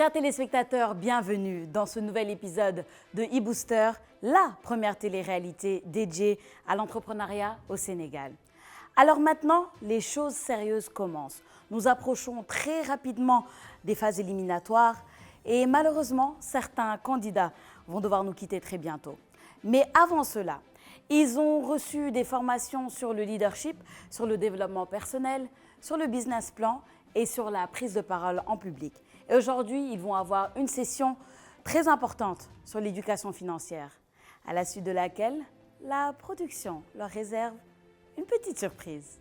Chers téléspectateurs, bienvenue dans ce nouvel épisode de eBooster, la première télé-réalité dédiée à l'entrepreneuriat au Sénégal. Alors maintenant, les choses sérieuses commencent. Nous approchons très rapidement des phases éliminatoires et malheureusement, certains candidats vont devoir nous quitter très bientôt. Mais avant cela, ils ont reçu des formations sur le leadership, sur le développement personnel, sur le business plan et sur la prise de parole en public. Et aujourd'hui, ils vont avoir une session très importante sur l'éducation financière, à la suite de laquelle la production leur réserve une petite surprise.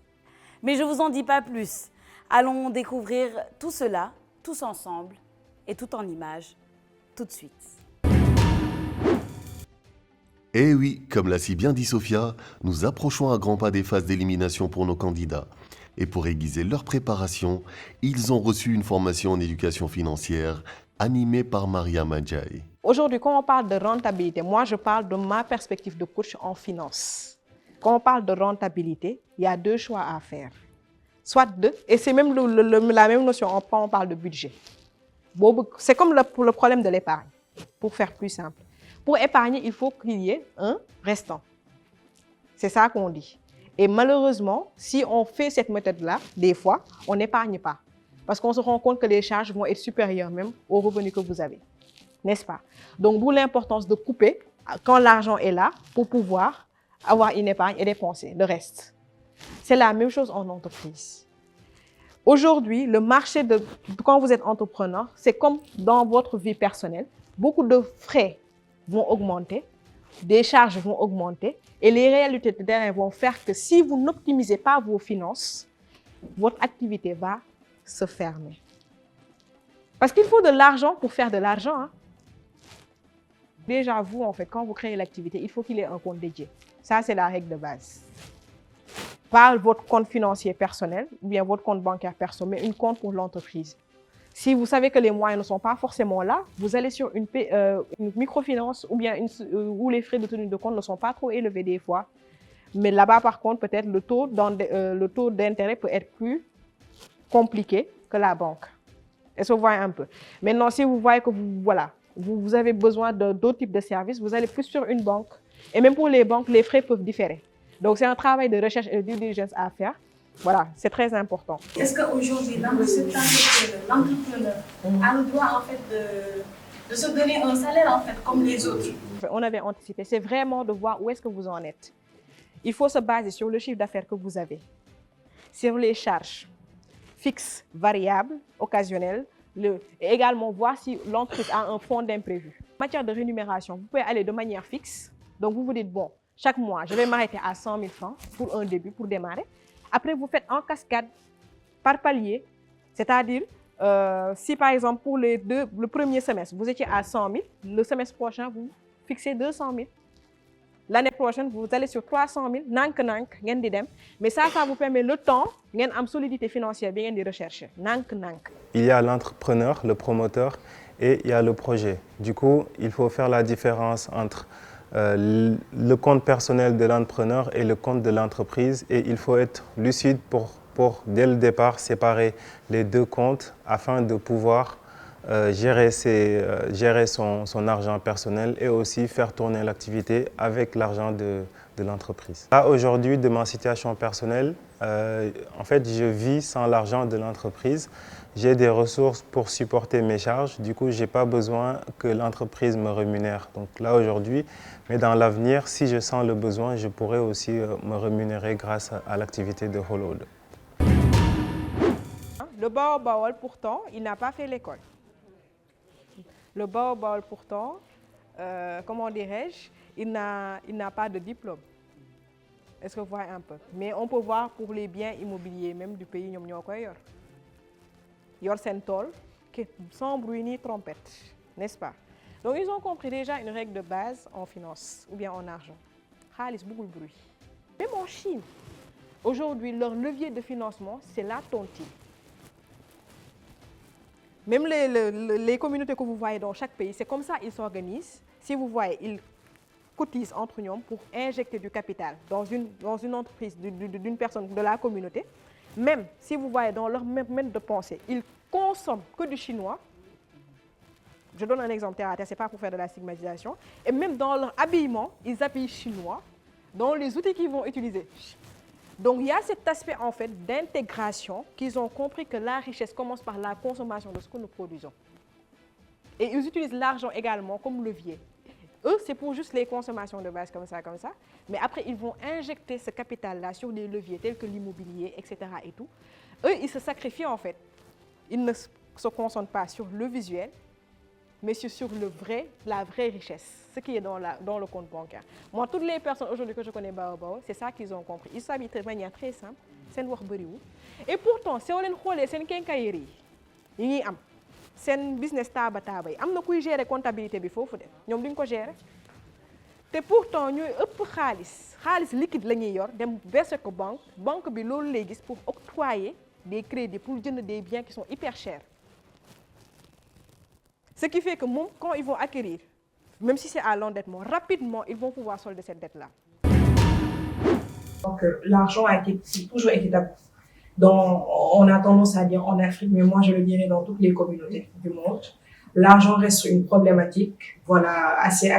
Mais je ne vous en dis pas plus. Allons découvrir tout cela, tous ensemble et tout en images, tout de suite. Eh oui, comme l'a si bien dit Sophia, nous approchons à grands pas des phases d'élimination pour nos candidats. Et pour aiguiser leur préparation, ils ont reçu une formation en éducation financière animée par Maria Madjaï. Aujourd'hui, quand on parle de rentabilité, moi je parle de ma perspective de coach en finance. Quand on parle de rentabilité, il y a deux choix à faire. Soit deux, et c'est même la même notion quand on parle de budget. C'est comme pour le problème de l'épargne, pour faire plus simple. Pour épargner, il faut qu'il y ait un restant. C'est ça qu'on dit. Et malheureusement, si on fait cette méthode-là, des fois, on n'épargne pas. Parce qu'on se rend compte que les charges vont être supérieures même aux revenus que vous avez. N'est-ce pas? Donc, d'où l'importance de couper quand l'argent est là pour pouvoir avoir une épargne et dépenser le reste. C'est la même chose en entreprise. Aujourd'hui, le marché, quand vous êtes entrepreneur, c'est comme dans votre vie personnelle. Beaucoup de frais vont augmenter, des charges vont augmenter et les réalités de terrain vont faire que si vous n'optimisez pas vos finances, votre activité va se fermer. Parce qu'il faut de l'argent pour faire de l'argent. Hein. Déjà, vous, en fait, quand vous créez l'activité, il faut qu'il y ait un compte dédié. Ça, c'est la règle de base. Pas votre compte financier personnel ou bien votre compte bancaire perso, mais un compte pour l'entreprise. Si vous savez que les moyens ne sont pas forcément là, vous allez sur une microfinance ou bien où les frais de tenue de compte ne sont pas trop élevés des fois. Mais là-bas, par contre, peut-être le taux d'intérêt peut être plus compliqué que la banque. Est-ce que vous voyez un peu? Maintenant, si vous voyez que vous avez besoin d'autres types de services, vous allez plus sur une banque. Et même pour les banques, les frais peuvent différer. Donc, c'est un travail de recherche et de due diligence à faire. Voilà, c'est très important. Est-ce qu'aujourd'hui, dans le secteur, l'entrepreneur a le droit en fait, de se donner un salaire en fait, comme les autres? On avait anticipé, c'est vraiment de voir où est-ce que vous en êtes. Il faut se baser sur le chiffre d'affaires que vous avez, sur les charges fixes, variables, occasionnelles, et également voir si l'entreprise a un fonds d'imprévu. En matière de rémunération, vous pouvez aller de manière fixe. Donc, vous vous dites, bon, chaque mois, je vais m'arrêter à 100 000 francs pour un début, pour démarrer. Après, vous faites en cascade par palier, c'est-à-dire si par exemple pour le premier semestre, vous étiez à 100 000, le semestre prochain, vous fixez 200 000. L'année prochaine, vous allez sur 300 000, mais ça vous permet le temps, une solidité financière, bien de rechercher. Il y a l'entrepreneur, le promoteur et il y a le projet. Du coup, il faut faire la différence entre le compte personnel de l'entrepreneur et le compte de l'entreprise et il faut être lucide pour dès le départ séparer les deux comptes afin de pouvoir gérer son argent personnel et aussi faire tourner l'activité avec l'argent de l'entreprise. Là aujourd'hui de ma situation personnelle, en fait je vis sans l'argent de l'entreprise. J'ai des ressources pour supporter mes charges, du coup, je n'ai pas besoin que l'entreprise me rémunère. Donc là, aujourd'hui, mais dans l'avenir, si je sens le besoin, je pourrais aussi me rémunérer grâce à l'activité de Holod. Le Baobab, pourtant, il n'a pas fait l'école. Le Baobab, pourtant, comment dirais-je, il n'a pas de diplôme. Est-ce que vous voyez un peu? Mais on peut voir pour les biens immobiliers, même du pays, yor sen tol, sans bruit ni trompette, n'est-ce pas? Donc ils ont compris déjà une règle de base en finance ou bien en argent. Khalis beaucoup de bruit. Même en Chine, aujourd'hui leur levier de financement c'est la tontine. Même les communautés que vous voyez dans chaque pays, c'est comme ça qu'ils s'organisent. Si vous voyez, ils cotisent entre eux pour injecter du capital dans une entreprise d'une personne de la communauté. Même si vous voyez dans leur même de pensée, ils consomment que du chinois, Je donne un exemple terre à terre, ce n'est pas pour faire de la stigmatisation. Et même dans leur habillement, ils habillent chinois, dans les outils qu'ils vont utiliser. Donc il y a cet aspect en fait d'intégration qu'ils ont compris que la richesse commence par la consommation de ce que nous produisons. Et ils utilisent l'argent également comme levier. Eux, c'est pour juste les consommations de base comme ça. Mais après, ils vont injecter ce capital-là sur des leviers tels que l'immobilier, etc. et tout. Eux, ils se sacrifient en fait. Ils ne se concentrent pas sur le visuel, mais sur la vraie richesse, ce qui est dans le compte bancaire. Moi, toutes les personnes aujourd'hui que je connais, c'est ça qu'ils ont compris. Ils s'habillent de manière très simple, c'est wax bariwul. Et pourtant, si on regarde sen quincaillerie yi am sen business taaba yi am na kuy gérer comptabilité bi fofu de ñom duñ ko gérer. Té pourtant ñoy ëpp xaalis liquide la ñuy yor dem verser ko banque bi loolu lay gis pour octroyer des crédits pour jënd des biens qui sont hyper chers. Ce qui fait que quand ils vont acquérir, même si c'est à l'endettement, rapidement, ils vont pouvoir solder cette dette-là. Donc, l'argent a toujours été tabou. Donc, on a tendance à dire en Afrique, mais moi je le dirais dans toutes les communautés du monde. L'argent reste une problématique, voilà, assez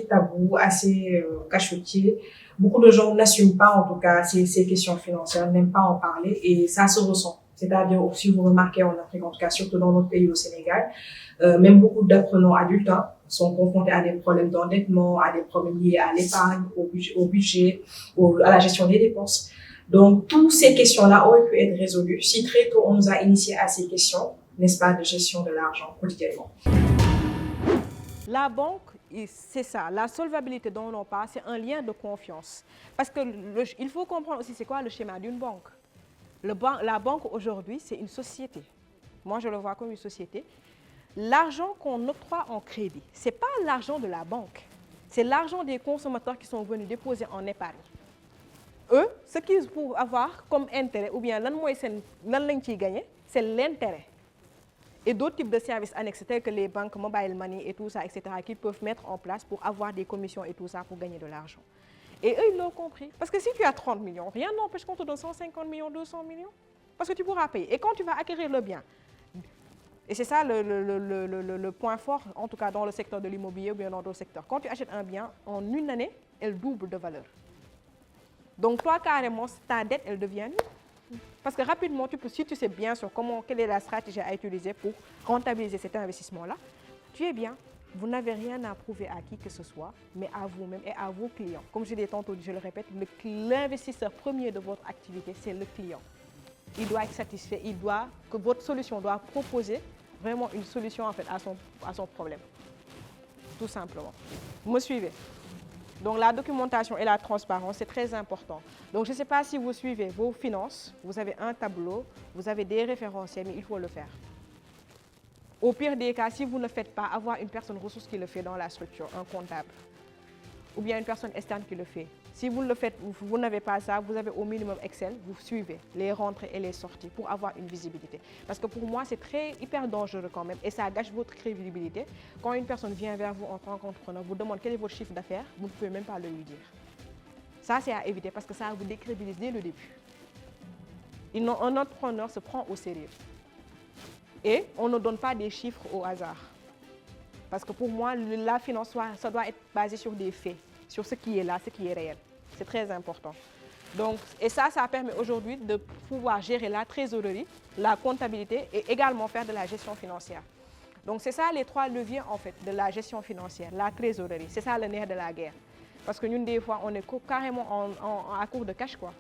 tabou, assez cachotier. Beaucoup de gens n'assument pas, en tout cas, ces questions financières, n'aiment pas en parler, et ça se ressent. C'est-à-dire, si vous remarquez en Afrique, en tout cas, surtout dans notre pays, au Sénégal, même beaucoup d'apprenants adultes sont confrontés à des problèmes d'endettement, à des problèmes liés à l'épargne, au budget, à la gestion des dépenses. Donc, toutes ces questions-là auraient pu être résolues si très tôt on nous a initiés à ces questions, n'est-ce pas, de gestion de l'argent quotidiennement. La banque, c'est ça. La solvabilité dont on parle, c'est un lien de confiance. Parce que il faut comprendre aussi c'est quoi le schéma d'une banque. La banque aujourd'hui, c'est une société. Moi, je le vois comme une société. L'argent qu'on octroie en crédit, ce n'est pas l'argent de la banque. C'est l'argent des consommateurs qui sont venus déposer en épargne. Eux, ce qu'ils vont avoir comme intérêt, ou bien c'est l'intérêt. Et d'autres types de services annexes, tels que les banques, mobile money et tout ça, etc., qu'ils peuvent mettre en place pour avoir des commissions et tout ça pour gagner de l'argent. Et eux, ils l'ont compris. Parce que si tu as 30 millions, rien n'empêche qu'on te donne 150 millions, 200 millions. Parce que tu pourras payer. Et quand tu vas acquérir le bien, et c'est ça le point fort, en tout cas dans le secteur de l'immobilier ou bien dans d'autres secteurs. Quand tu achètes un bien, en une année, elle double de valeur. Donc toi, carrément, ta dette, elle devient nulle. Parce que rapidement, si tu sais bien sur quelle est la stratégie à utiliser pour rentabiliser cet investissement-là, tu es bien. Vous n'avez rien à prouver à qui que ce soit, mais à vous-même et à vos clients. Comme je l'ai tantôt dit, je le répète, l'investisseur premier de votre activité, c'est le client. Il doit être satisfait, que votre solution doit proposer vraiment une solution en fait, à son problème. Tout simplement. Vous me suivez? Donc la documentation et la transparence, c'est très important. Donc je ne sais pas si vous suivez vos finances, vous avez un tableau, vous avez des référentiels, mais il faut le faire. Au pire des cas, si vous ne le faites pas, avoir une personne ressource qui le fait dans la structure, un comptable, ou bien une personne externe qui le fait. Si vous le faites, vous n'avez pas ça, vous avez au minimum Excel, vous suivez les rentrées et les sorties pour avoir une visibilité. Parce que pour moi, c'est hyper dangereux quand même et ça gâche votre crédibilité. Quand une personne vient vers vous en tant qu'entrepreneur, vous demande quel est votre chiffre d'affaires, vous ne pouvez même pas le lui dire. Ça, c'est à éviter parce que ça vous décrédibilise dès le début. Un entrepreneur se prend au sérieux. Et on ne donne pas des chiffres au hasard. Parce que pour moi, la finance, ça doit être basé sur des faits, sur ce qui est là, ce qui est réel. C'est très important. Donc, et ça permet aujourd'hui de pouvoir gérer la trésorerie, la comptabilité et également faire de la gestion financière. Donc, c'est ça les trois leviers en fait de la gestion financière, la trésorerie. C'est ça le nerf de la guerre. Parce que nous, des fois, on est carrément à court de cash, quoi.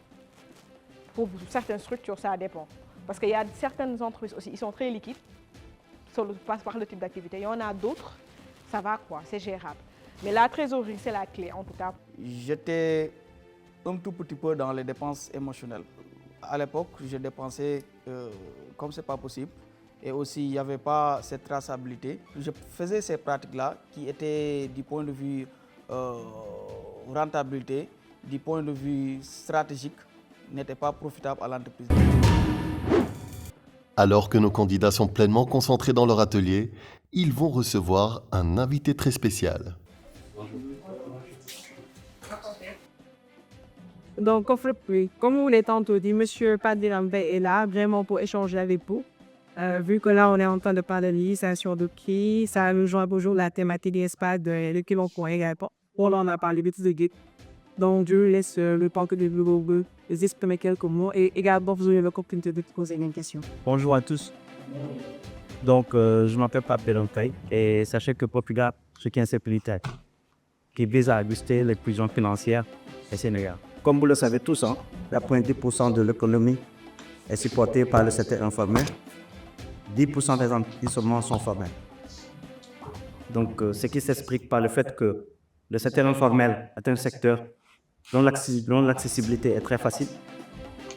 Pour certaines structures, ça dépend. Parce qu'il y a certaines entreprises aussi, ils sont très liquides, par le type d'activité. Il y en a d'autres, ça va quoi, c'est gérable. Mais la trésorerie, c'est la clé en tout cas. J'étais un tout petit peu dans les dépenses émotionnelles. À l'époque, je dépensais comme ce n'est pas possible. Et aussi, il n'y avait pas cette traçabilité. Je faisais ces pratiques-là qui étaient du point de vue rentabilité, du point de vue stratégique, n'étaient pas profitables à l'entreprise. Alors que nos candidats sont pleinement concentrés dans leur atelier, ils vont recevoir un invité très spécial. Donc, comme vous l'avez tantôt dit, M. Padirambe est là vraiment pour échanger avec vous. Vu que là, on est en train de parler de législation de prix, ça rejoint toujours la thématique des espaces de l'équivalent pour également. On en a parlé vite de guide. Donc, je laisse le temps que de exprimer quelques mots et également vous aurez l'opportunité de poser une question. Bonjour à tous. Donc, je m'appelle Pape Lontay et sachez que Portugal, c'est une sécurité qui vise à ajuster les prisons financières au Sénégal. Comme vous le savez tous, 90% de l'économie est supportée par le secteur informel. 10% des entreprises seulement sont formelles. Donc, ce qui s'explique par le fait que le secteur informel est un secteur dont l'accessibilité est très facile.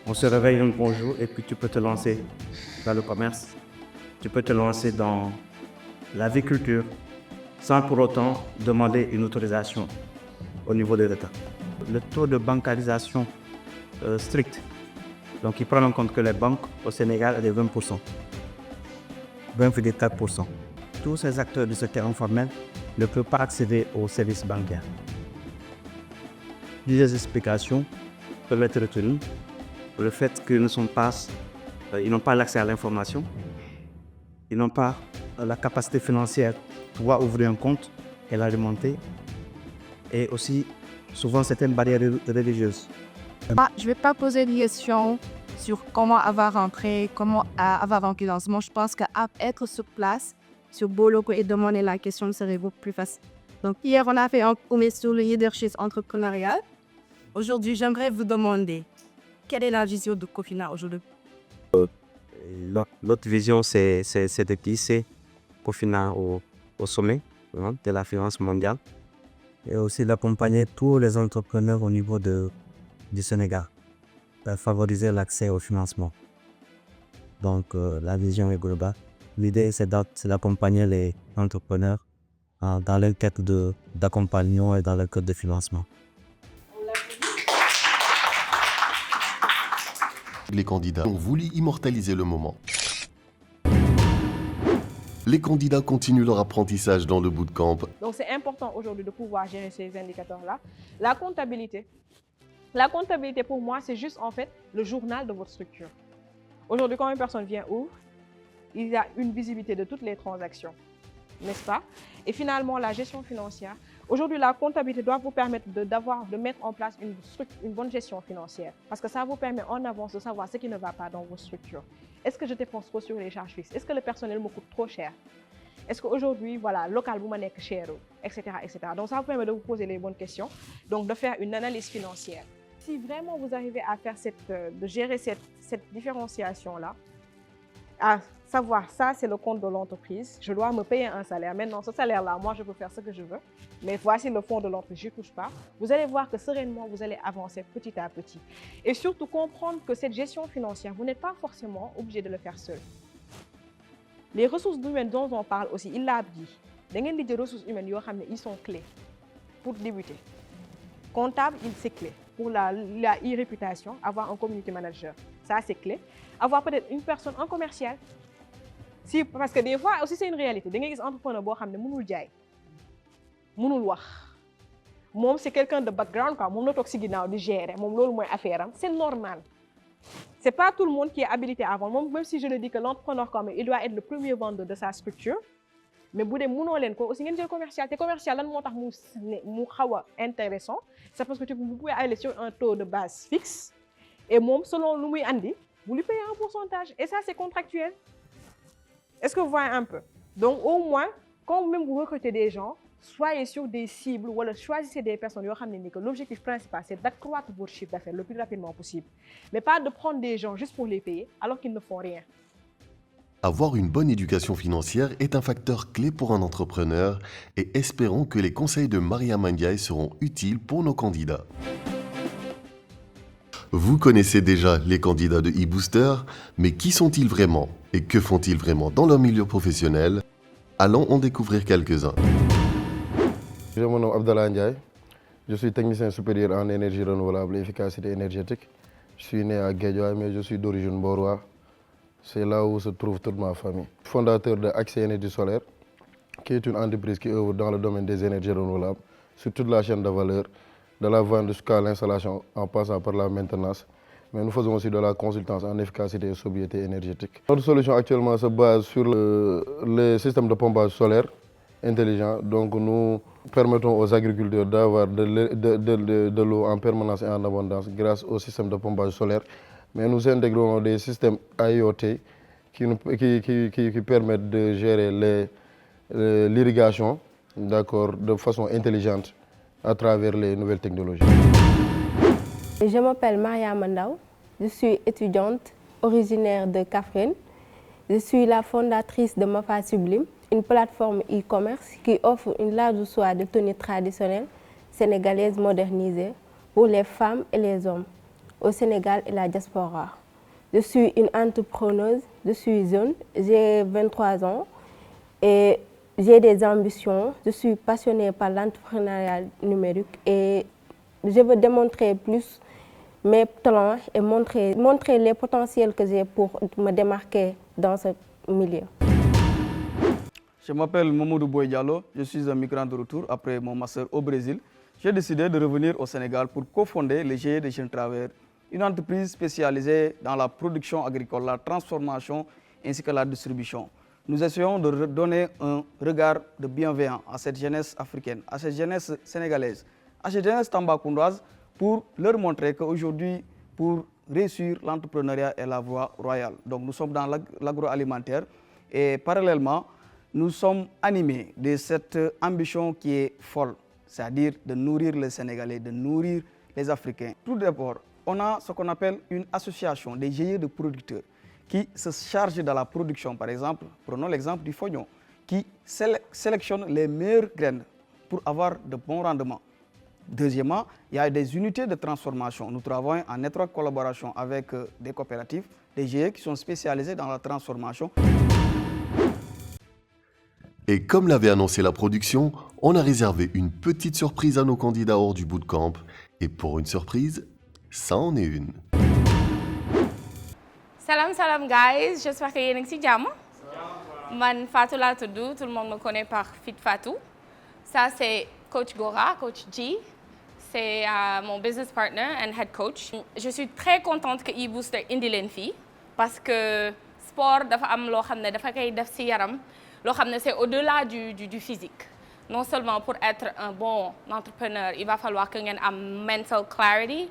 On se réveille un bon jour et puis tu peux te lancer dans le commerce. Tu peux te lancer dans l'agriculture sans pour autant demander une autorisation au niveau de l'État. Le taux de bancarisation strict, donc il prend en compte que les banques au Sénégal est de 20%. 20,4%. Tous ces acteurs du secteur informel ne peuvent pas accéder aux services bancaires. Plusieurs explications peuvent être retenues. Le fait qu'ils n'ont pas l'accès à l'information, ils n'ont pas la capacité financière de pouvoir ouvrir un compte et l'alimenter, et aussi souvent certaines barrières religieuses. Je ne vais pas poser de questions sur comment avoir rentré, comment avoir un financement. Je pense qu'être sur place, sur Boloko et demander la question serait beaucoup plus facile. Donc hier, on a fait un cours sur le leadership entrepreneurial. Aujourd'hui, j'aimerais vous demander quelle est la vision de Cofina aujourd'hui? Notre vision, c'est de glisser Cofina au sommet de la finance mondiale et aussi d'accompagner tous les entrepreneurs au niveau du Sénégal pour favoriser l'accès au financement. Donc, la vision est globale. L'idée, c'est d'accompagner les entrepreneurs dans leur quête d'accompagnement et dans leur quête de financement. Les candidats ont voulu immortaliser le moment. Les candidats continuent leur apprentissage dans le bootcamp. Donc c'est important aujourd'hui de pouvoir gérer ces indicateurs-là. La comptabilité. La comptabilité pour moi, c'est juste en fait le journal de votre structure. Aujourd'hui, quand une personne vient ouvre, il y a une visibilité de toutes les transactions, n'est-ce pas? Et finalement, la gestion financière. Aujourd'hui, la comptabilité doit vous permettre de mettre en place une bonne gestion financière. Parce que ça vous permet en avance de savoir ce qui ne va pas dans vos structures. Est-ce que je dépense trop sur les charges fixes? Est-ce que le personnel me coûte trop cher? Est-ce qu'aujourd'hui, voilà, local, vous m'en êtes cher, etc., etc. Donc, ça vous permet de vous poser les bonnes questions, donc de faire une analyse financière. Si vraiment vous arrivez à faire de gérer cette différenciation-là, à savoir, ça, c'est le compte de l'entreprise, je dois me payer un salaire. Maintenant, ce salaire-là, moi, je peux faire ce que je veux, mais voici le fonds de l'entreprise, je ne touche pas. Vous allez voir que sereinement, vous allez avancer petit à petit. Et surtout, comprendre que cette gestion financière, vous n'êtes pas forcément obligé de le faire seul. Les ressources humaines dont on parle aussi, il l'a dit. Les ressources humaines, ils sont clés pour débuter. Comptable, c'est clé. Pour la e-réputation, avoir un community manager, ça c'est clé. Avoir peut-être une personne, un commercial. Parce que des fois aussi c'est une réalité. Des entrepreneurs qui ne peuvent pas dire, c'est quelqu'un de background, de gérer, c'est normal. Ce n'est pas tout le monde qui est habilité à vendre. Même si je le dis que l'entrepreneur, il doit être le premier vendeur de sa structure. Mais si vous avez aussi un commercial, le commercial est intéressant. C'est parce que vous pouvez aller sur un taux de base fixe. Et selon le Andi, vous lui payez un pourcentage. Et ça, c'est contractuel. Est-ce que vous voyez un peu? Donc, au moins, quand même vous recrutez des gens, soyez sur des cibles ou choisissez des personnes que l'objectif principal, c'est d'accroître votre chiffre d'affaires le plus rapidement possible. Mais pas de prendre des gens juste pour les payer alors qu'ils ne font rien. Avoir une bonne éducation financière est un facteur clé pour un entrepreneur et espérons que les conseils de Mariam Ndiaye seront utiles pour nos candidats. Vous connaissez déjà les candidats de eBooster, mais qui sont-ils vraiment et que font-ils vraiment dans leur milieu professionnel? Allons en découvrir quelques-uns. Je me nomme Abdallah Ndiaye, je suis technicien supérieur en énergie renouvelable et efficacité énergétique. Je suis né à Guédiawaye, mais je suis d'origine borois. C'est là où se trouve toute ma famille. Fondateur de Accès Énergie Solaire, qui est une entreprise qui œuvre dans le domaine des énergies renouvelables, sur toute la chaîne de valeur, de la vente jusqu'à l'installation en passant par la maintenance mais nous faisons aussi de la consultance en efficacité et sobriété énergétique. Notre solution actuellement se base sur les systèmes de pompage solaire intelligents. Donc nous permettons aux agriculteurs d'avoir de l'eau en permanence et en abondance grâce au système de pompage solaire. Mais nous intégrons des systèmes IoT qui permettent de gérer l'irrigation de façon intelligente à travers les nouvelles technologies. Je m'appelle Maria Mandao, je suis étudiante originaire de Kaffrine. Je suis la fondatrice de Mafa Sublime, une plateforme e-commerce qui offre une large choix de tenues traditionnelles sénégalaises modernisées pour les femmes et les hommes au Sénégal et la diaspora. Je suis une entrepreneuse, je suis jeune, j'ai 23 ans et j'ai des ambitions. Je suis passionnée par l'entrepreneuriat numérique et je veux démontrer plus mes talents et montrer les potentiels que j'ai pour me démarquer dans ce milieu. Je m'appelle Mamoudou Boy Diallo, je suis un migrant de retour après mon master au Brésil. J'ai décidé de revenir au Sénégal pour cofonder le GIE des Jeunes Travailleurs, une entreprise spécialisée dans la production agricole, la transformation ainsi que la distribution. Nous essayons de donner un regard de bienveillant à cette jeunesse africaine, à cette jeunesse sénégalaise, à cette jeunesse tambacoundoise pour leur montrer qu'aujourd'hui, pour réussir, l'entrepreneuriat est la voie royale. Donc nous sommes dans l'agroalimentaire et parallèlement, nous sommes animés de cette ambition qui est folle, c'est-à-dire de nourrir les Sénégalais, de nourrir les Africains. Tout d'abord, on a ce qu'on appelle une association des GIE de producteurs qui se charge de la production. Par exemple, prenons l'exemple du fognon, qui sélectionne les meilleures graines pour avoir de bons rendements. Deuxièmement, il y a des unités de transformation. Nous travaillons en étroite collaboration avec des coopératives, des GIE qui sont spécialisées dans la transformation. Et comme l'avait annoncé la production, on a réservé une petite surprise à nos candidats hors du bootcamp. Et pour une surprise, ça en est une. Salam guys, j'espère que vous êtes en jàmm. Man Fatou laa tudd, tout le monde me connaît par Fit Fatou. Ça c'est coach Gora, coach G. C'est mon business partner and head coach. Je suis très contente que eBooster indi leen fii parce que sport dafa am loo xam ne dafa koy def ci yaram. C'est au-delà du physique. Non seulement pour être un bon entrepreneur, il va falloir que vous ayez une mental clarity,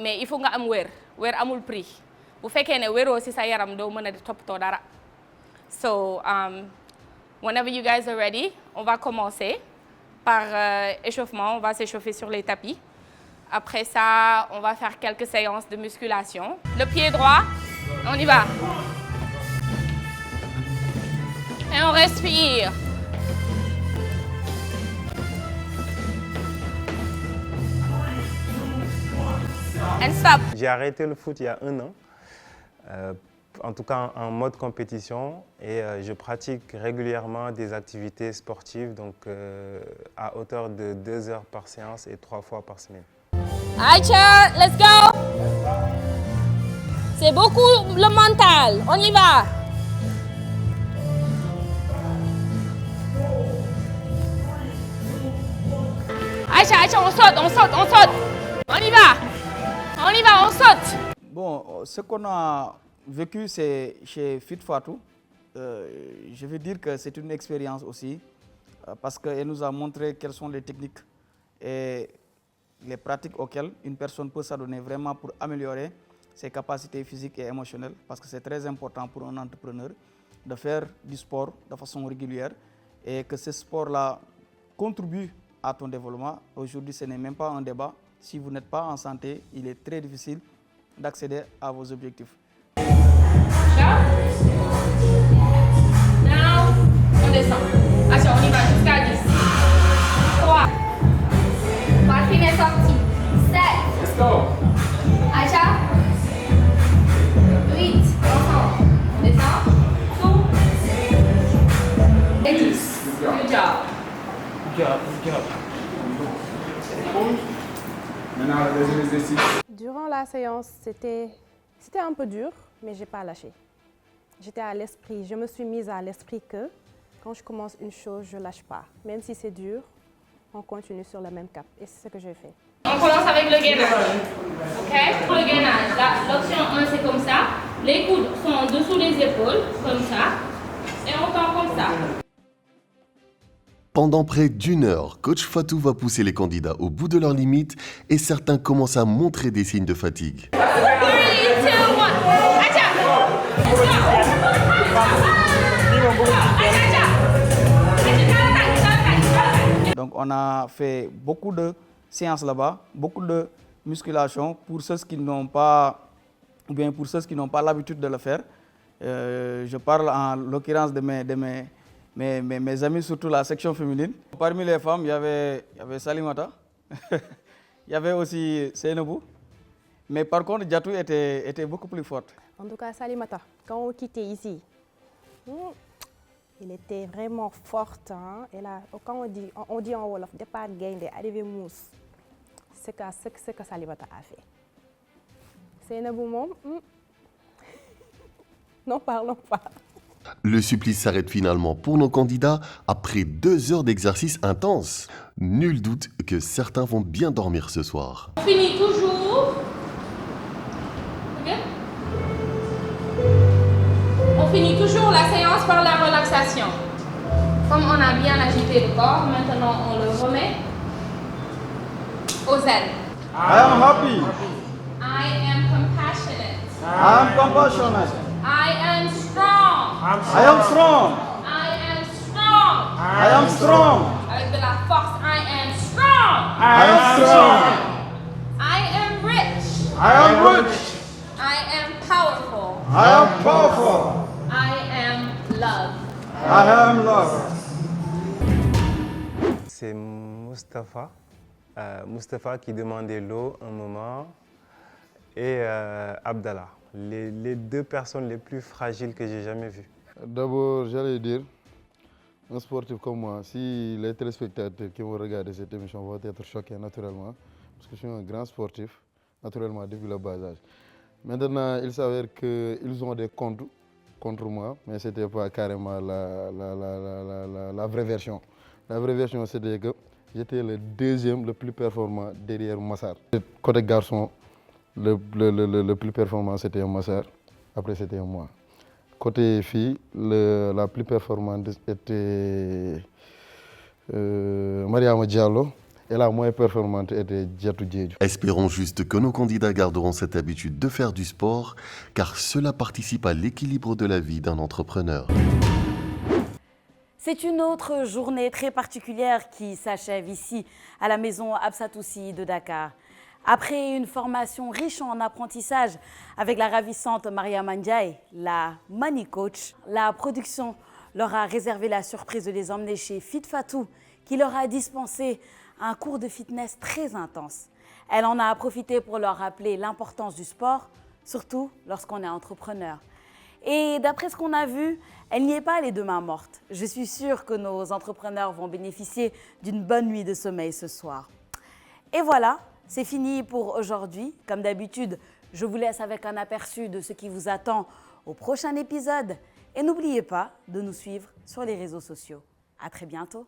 mais il faut que vous ayez un amul prix. Vous faites que vous ayez aussi sa yaram do meuna di top to dara. So, whenever you guys are ready, on va commencer par échauffement. On va s'échauffer sur les tapis. Après ça, on va faire quelques séances de musculation. Le pied droit, on y va. Et on respire. And stop. J'ai arrêté le foot il y a 1 an, en tout cas en mode compétition, et je pratique régulièrement des activités sportives, donc à hauteur de 2 heures par séance et 3 fois par semaine. Aïcha, let's go. C'est beaucoup le mental. On y va. Aïcha, on saute. On y va, on saute. Bon, ce qu'on a vécu c'est chez Fit Fatou. Je veux dire que c'est une expérience aussi parce qu'elle nous a montré quelles sont les techniques et les pratiques auxquelles une personne peut s'adonner vraiment pour améliorer ses capacités physiques et émotionnelles, parce que c'est très important pour un entrepreneur de faire du sport de façon régulière et que ce sport-là contribue à ton développement. Aujourd'hui, ce n'est même pas un débat. Si vous n'êtes pas en santé, il est très difficile d'accéder à vos objectifs. Now, on descend. Attention, on y va jusqu'à 10. 3. Poitrine est sortie. 7. Let's go. Aïcha. 8. On descend. 2. Et 10. Good job. Good job. Durant la séance, c'était un peu dur, mais je n'ai pas lâché. J'étais à l'esprit, je me suis mise à l'esprit que quand je commence une chose, je ne lâche pas. Même si c'est dur, on continue sur le même cap. Et c'est ce que j'ai fait. On commence avec le gainage. OK? Pour le gainage. Les coudes sont dessous des épaules, comme ça, et on tend comme ça. Pendant près d'une heure, coach Fatou va pousser les candidats au bout de leurs limites et certains commencent à montrer des signes de fatigue. 3, 2, 1, Donc on a fait beaucoup de séances là-bas, beaucoup de musculation pour ceux qui n'ont pas, ou bien pour ceux qui n'ont pas l'habitude de le faire. Je parle en l'occurrence de mes amis, surtout la section féminine. Parmi les femmes, il y avait Salimata, il y avait aussi Seynabou, mais par contre Diatou était beaucoup plus forte. En tout cas, Salimata, quand on quittait ici, il était vraiment forte. Hein? Et là, quand on dit en Wolof, départ gain, arrivé mousse, c'est ce que Salimata a fait. Seynabou mom, n'en parlons pas. Le supplice s'arrête finalement pour nos candidats après 2 heures d'exercice intense. Nul doute que certains vont bien dormir ce soir. On finit toujours. Okay. On finit toujours la séance par la relaxation. Comme on a bien agité le corps, maintenant on le remet aux ailes. I am happy. I am compassionate. I am compassionate. I am strong. I am strong. I am strong. I am strong. Avec de la force, I am strong. I am strong. I am rich. I am rich. I am powerful. I am powerful. I am love. I am love. C'est Mustapha. Mustapha qui demandait l'eau un moment et Abdallah, les 2 personnes les plus fragiles que j'ai jamais vues. D'abord, j'allais dire, un sportif comme moi, si les téléspectateurs qui vont regarder cette émission vont être choqués naturellement, parce que je suis un grand sportif, naturellement, depuis le bas âge. Maintenant, il s'avère qu'ils ont des comptes contre moi, mais ce n'était pas carrément la vraie version. La vraie version, c'était que j'étais le 2e le plus performant derrière Massar. Côté garçon, le plus performant, c'était Massar. Après, c'était moi. Côté fille, la plus performante était Mariama Diallo. Et la moins performante était Diatou Diédhiou. Espérons juste que nos candidats garderont cette habitude de faire du sport, car cela participe à l'équilibre de la vie d'un entrepreneur. C'est une autre journée très particulière qui s'achève ici, à la maison Absatoussi de Dakar. Après une formation riche en apprentissage avec la ravissante Mariama Ndiaye, la Money Coach, la production leur a réservé la surprise de les emmener chez Fit Fatou, qui leur a dispensé un cours de fitness très intense. Elle en a profité pour leur rappeler l'importance du sport, surtout lorsqu'on est entrepreneur. Et d'après ce qu'on a vu, elle n'y est pas les 2 mains mortes. Je suis sûre que nos entrepreneurs vont bénéficier d'une bonne nuit de sommeil ce soir. Et voilà, c'est fini pour aujourd'hui. Comme d'habitude, je vous laisse avec un aperçu de ce qui vous attend au prochain épisode. Et n'oubliez pas de nous suivre sur les réseaux sociaux. À très bientôt.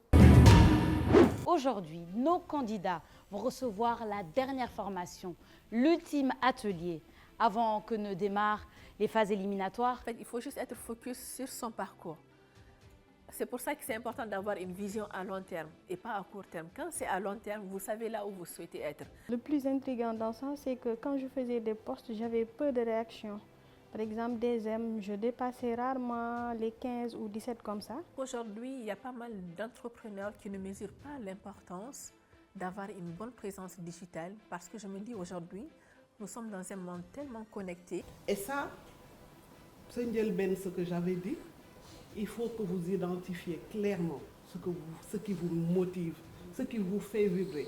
Aujourd'hui, nos candidats vont recevoir la dernière formation, l'ultime atelier, avant que ne démarrent les phases éliminatoires. En fait, il faut juste être focus sur son parcours. C'est pour ça que c'est important d'avoir une vision à long terme et pas à court terme. Quand c'est à long terme, vous savez là où vous souhaitez être. Le plus intriguant dans ça, c'est que quand je faisais des posts, j'avais peu de réactions. Par exemple, des M, je dépassais rarement les 15 ou 17 comme ça. Aujourd'hui, il y a pas mal d'entrepreneurs qui ne mesurent pas l'importance d'avoir une bonne présence digitale parce que je me dis aujourd'hui, nous sommes dans un monde tellement connecté. Et ça, c'est ce que j'avais dit, il faut que vous identifiez clairement ce qui vous motive, ce qui vous fait vibrer.